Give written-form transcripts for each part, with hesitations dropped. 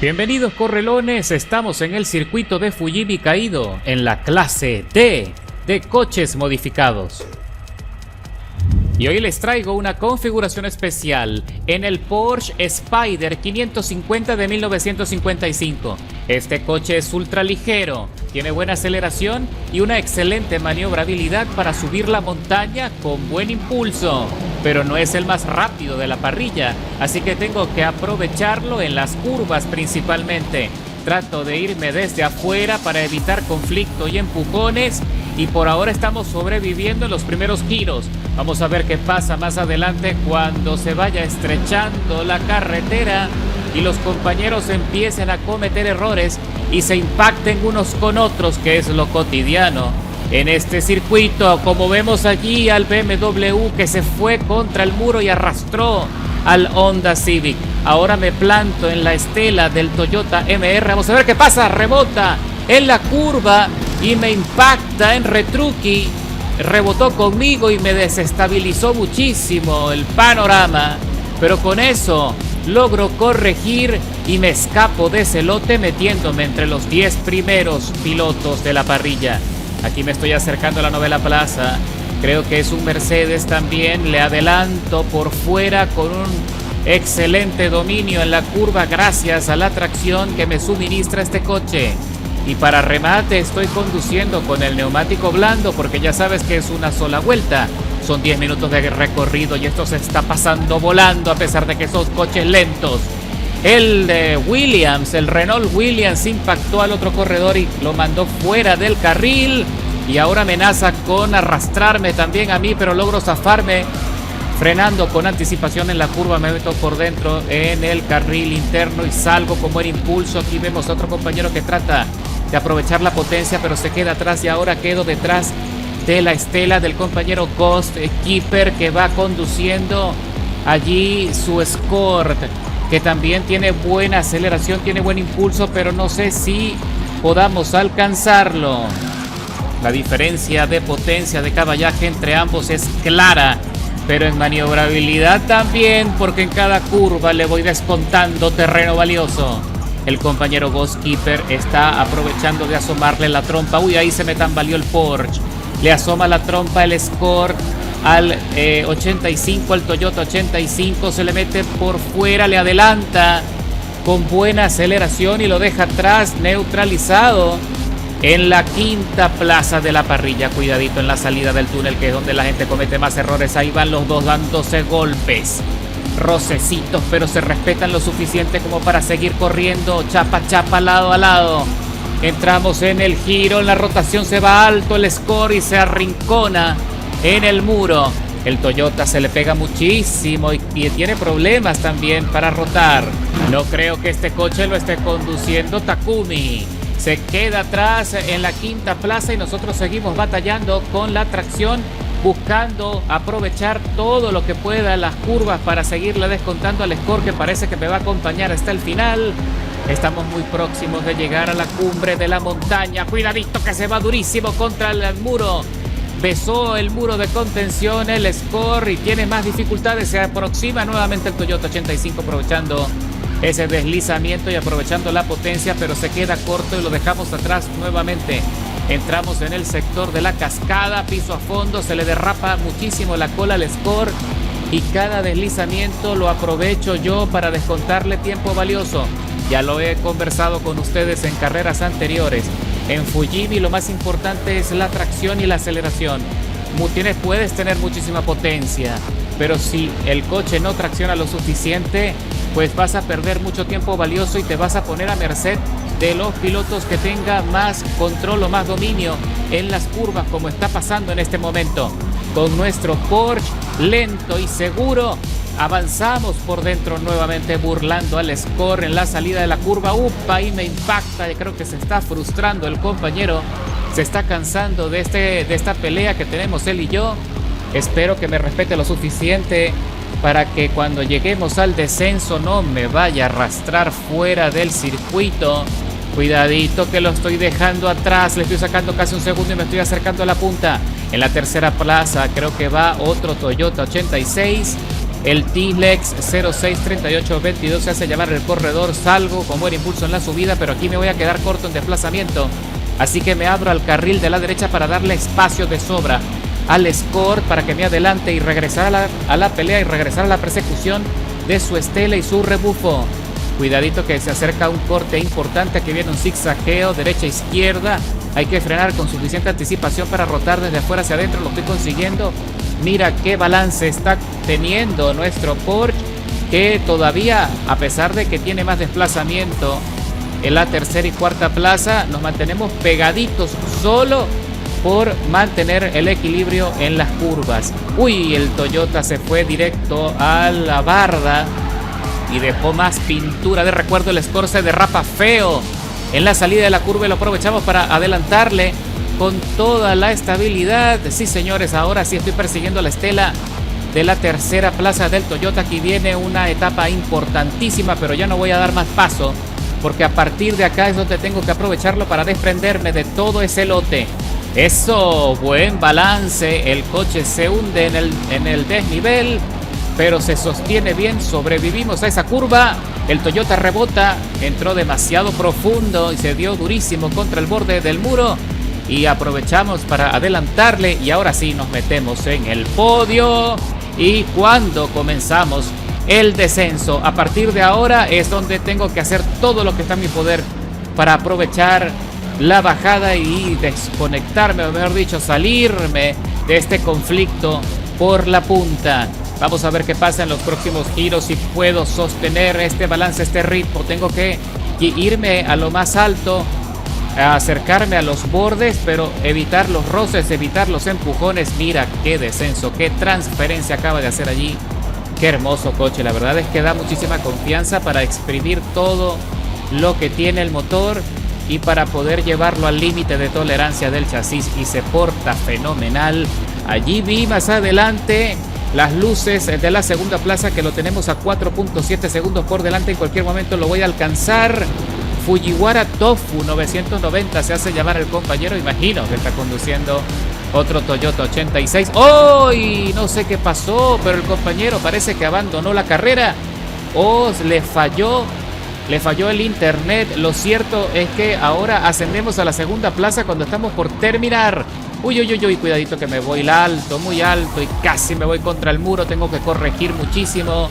Bienvenidos correlones, estamos en el circuito de Fujimi Kaido, en la clase D de coches modificados. Y hoy les traigo una configuración especial en el Porsche Spyder 550 de 1955. Este coche es ultra ligero, tiene buena aceleración y una excelente maniobrabilidad para subir la montaña con buen impulso. Pero no es el más rápido de la parrilla, así que tengo que aprovecharlo en las curvas principalmente. Trato de irme desde afuera para evitar conflicto y empujones, y por ahora estamos sobreviviendo en los primeros giros. Vamos a ver qué pasa más adelante cuando se vaya estrechando la carretera y los compañeros empiecen a cometer errores y se impacten unos con otros, que es lo cotidiano en este circuito. Como vemos allí al BMW que se fue contra el muro y arrastró al Honda Civic. Ahora me planto en la estela del Toyota MR. Vamos a ver qué pasa. Rebota en la curva y me impacta en retruqui. Rebotó conmigo y me desestabilizó muchísimo el panorama. Pero con eso logro corregir y me escapo de ese lote, metiéndome entre los 10 primeros pilotos de la parrilla. Aquí me estoy acercando a la novena plaza. Creo que es un Mercedes también. Le adelanto por fuera con un excelente dominio en la curva gracias a la tracción que me suministra este coche. Y para remate estoy conduciendo con el neumático blando porque ya sabes que es una sola vuelta. Son 10 minutos de recorrido y esto se está pasando volando a pesar de que son coches lentos. El de Williams, el Renault Williams, impactó al otro corredor y lo mandó fuera del carril. Y ahora amenaza con arrastrarme también a mí, pero logro zafarme. Frenando con anticipación en la curva, me meto por dentro en el carril interno y salgo con buen impulso. Aquí vemos a otro compañero que trata de aprovechar la potencia, pero se queda atrás y ahora quedo detrás de la estela del compañero Ghost Keeper, que va conduciendo allí su Escort, que también tiene buena aceleración, tiene buen impulso, pero no sé si podamos alcanzarlo. La diferencia de potencia de caballaje entre ambos es clara, pero en maniobrabilidad también, porque en cada curva le voy descontando terreno valioso. El compañero Ghost Keeper está aprovechando de asomarle la trompa. Uy, ahí se me tambaleó el Porsche. Le asoma la trompa el Escort al 85, al Toyota 85. Se le mete por fuera, le adelanta con buena aceleración y lo deja atrás, neutralizado en la quinta plaza de la parrilla. Cuidadito en la salida del túnel, que es donde la gente comete más errores. Ahí van los dos dándose golpes, rocecitos, pero se respetan lo suficiente como para seguir corriendo chapa chapa, lado a lado. Entramos en el giro, en la rotación se va alto el Score y se arrincona en el muro. El Toyota se le pega muchísimo y tiene problemas también para rotar. No creo que este coche lo esté conduciendo Takumi. Se queda atrás en la quinta plaza y nosotros seguimos batallando con la tracción, buscando aprovechar todo lo que pueda las curvas para seguirle descontando al Score, que parece que me va a acompañar hasta el final. Estamos muy próximos de llegar a la cumbre de la montaña. Cuidadito que se va durísimo contra el muro. Besó el muro de contención el Score y tiene más dificultades. Se aproxima nuevamente el Toyota 85 aprovechando ese deslizamiento y aprovechando la potencia, pero se queda corto y lo dejamos atrás nuevamente. Entramos en el sector de la cascada, piso a fondo, se le derrapa muchísimo la cola al Score y cada deslizamiento lo aprovecho yo para descontarle tiempo valioso. Ya lo he conversado con ustedes en carreras anteriores. En Fujimi lo más importante es la tracción y la aceleración. Puedes tener muchísima potencia, pero si el coche no tracciona lo suficiente, pues vas a perder mucho tiempo valioso y te vas a poner a merced de los pilotos que tengan más control o más dominio en las curvas, como está pasando en este momento. Con nuestro Porsche lento y seguro avanzamos por dentro nuevamente, burlando al Score en la salida de la curva. Upa, ahí me impacta y creo que se está frustrando el compañero. Se está cansando de esta pelea que tenemos él y yo. Espero que me respete lo suficiente para que cuando lleguemos al descenso no me vaya a arrastrar fuera del circuito. Cuidadito que lo estoy dejando atrás. Le estoy sacando casi un segundo y me estoy acercando a la punta. En la tercera plaza creo que va otro Toyota 86. El T-Lex 063822 se hace llamar el corredor. Salgo con buen impulso en la subida, pero aquí me voy a quedar corto en desplazamiento. Así que me abro al carril de la derecha para darle espacio de sobra al Escort para que me adelante y regresar a la pelea y regresar a la persecución de su Estela y su rebufo. Cuidadito que se acerca un corte importante. Aquí viene un zigzagueo derecha-izquierda. Hay que frenar con suficiente anticipación para rotar desde afuera hacia adentro. Lo estoy consiguiendo. Mira qué balance está teniendo nuestro Porsche, que todavía, a pesar de que tiene más desplazamiento en la tercera y cuarta plaza, nos mantenemos pegaditos solo por mantener el equilibrio en las curvas. Uy, el Toyota se fue directo a la barda y dejó más pintura de recuerdo. El Escort se derrapa feo en la salida de la curva y lo aprovechamos para adelantarle con toda la estabilidad. Sí, señores, ahora sí estoy persiguiendo a la Estela de la tercera plaza del Toyota. Aquí viene una etapa importantísima, pero ya no voy a dar más paso, porque a partir de acá es donde tengo que aprovecharlo para desprenderme de todo ese lote. Eso, buen balance. El coche se hunde en el desnivel, pero se sostiene bien. Sobrevivimos a esa curva. El Toyota rebota, entró demasiado profundo y se dio durísimo contra el borde del muro. Y aprovechamos para adelantarle. Y ahora sí nos metemos en el podio. Y cuando comenzamos el descenso, a partir de ahora es donde tengo que hacer todo lo que está en mi poder para aprovechar la bajada y desconectarme, o mejor dicho, salirme de este conflicto por la punta. Vamos a ver qué pasa en los próximos giros, si puedo sostener este balance, este ritmo. Tengo que irme a lo más alto, acercarme a los bordes, pero evitar los roces, evitar los empujones. Mira qué descenso, qué transferencia acaba de hacer allí. Qué hermoso coche, la verdad es que da muchísima confianza para exprimir todo lo que tiene el motor y para poder llevarlo al límite de tolerancia del chasis, y se porta fenomenal. Allí vi más adelante las luces de la segunda plaza, que lo tenemos a 4.7 segundos por delante. En cualquier momento lo voy a alcanzar. Fujiwara Tofu 990 se hace llamar el compañero. Imagino que está conduciendo otro Toyota 86. ¡Oh! No sé qué pasó, pero el compañero parece que abandonó la carrera o le falló el internet. Lo cierto es que ahora ascendemos a la segunda plaza cuando estamos por terminar. Uy, cuidadito que me voy alto, muy alto, y casi me voy contra el muro. Tengo que corregir muchísimo,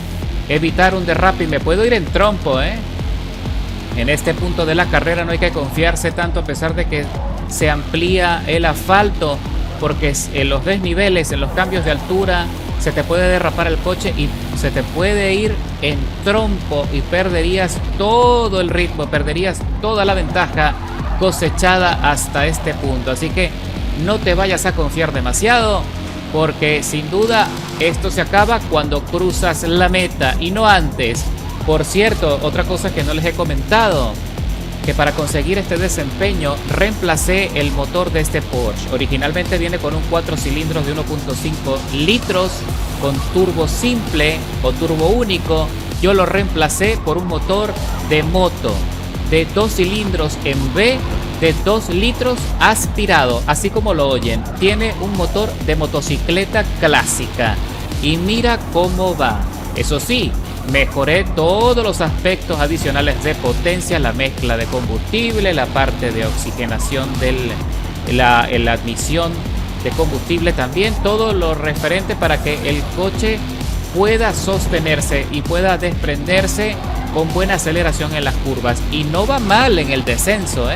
evitar un derrape, y me puedo ir en trompo, En este punto de la carrera no hay que confiarse tanto, a pesar de que se amplía el asfalto, porque en los desniveles, en los cambios de altura, se te puede derrapar el coche y se te puede ir en trompo y perderías todo el ritmo, perderías toda la ventaja cosechada hasta este punto. Así que no te vayas a confiar demasiado, porque sin duda esto se acaba cuando cruzas la meta y no antes. Por cierto, otra cosa que no les he comentado, que para conseguir este desempeño reemplacé el motor de este Porsche. Originalmente viene con un 4 cilindros de 1.5 litros con turbo simple o turbo único. Yo lo reemplacé por un motor de moto de 2 cilindros en V de 2 litros aspirado, así como lo oyen. Tiene un motor de motocicleta clásica y mira cómo va. Eso sí, mejoré todos los aspectos adicionales de potencia, la mezcla de combustible, la parte de oxigenación la admisión de combustible, también todo lo referente para que el coche pueda sostenerse y pueda desprenderse con buena aceleración en las curvas. Y no va mal en el descenso,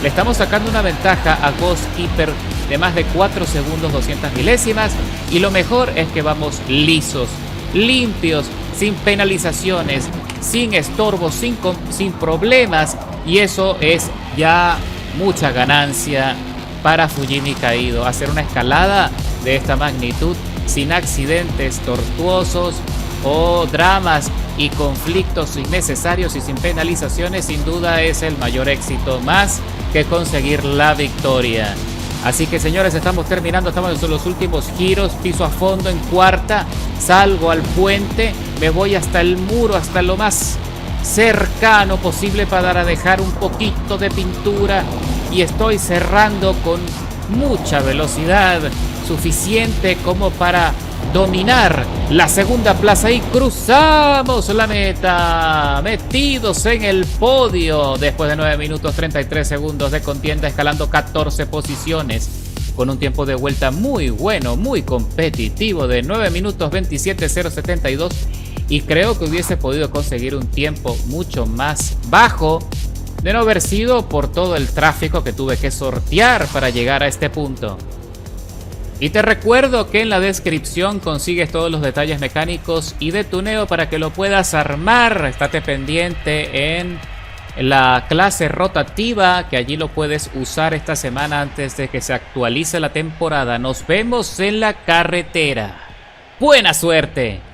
Le estamos sacando una ventaja a Ghost Keeper de más de 4 segundos 200 milésimas, y lo mejor es que vamos lisos, limpios, sin penalizaciones, sin estorbos, sin problemas, y eso es ya mucha ganancia para Fujimi Kaido. Hacer una escalada de esta magnitud sin accidentes tortuosos o dramas y conflictos innecesarios y sin penalizaciones, sin duda es el mayor éxito, más que conseguir la victoria. Así que, señores, estamos terminando, estamos en los últimos giros, piso a fondo en cuarta, salgo al puente, me voy hasta el muro, hasta lo más cercano posible para dejar un poquito de pintura, y estoy cerrando con mucha velocidad, suficiente como para dominar la segunda plaza y cruzamos la meta, metidos en el podio después de 9 minutos 33 segundos de contienda, escalando 14 posiciones con un tiempo de vuelta muy bueno, muy competitivo de 9 minutos 27.072, y creo que hubiese podido conseguir un tiempo mucho más bajo de no haber sido por todo el tráfico que tuve que sortear para llegar a este punto. Y te recuerdo que en la descripción consigues todos los detalles mecánicos y de tuneo para que lo puedas armar. Estate pendiente en la clase rotativa, que allí lo puedes usar esta semana antes de que se actualice la temporada. Nos vemos en la carretera. ¡Buena suerte!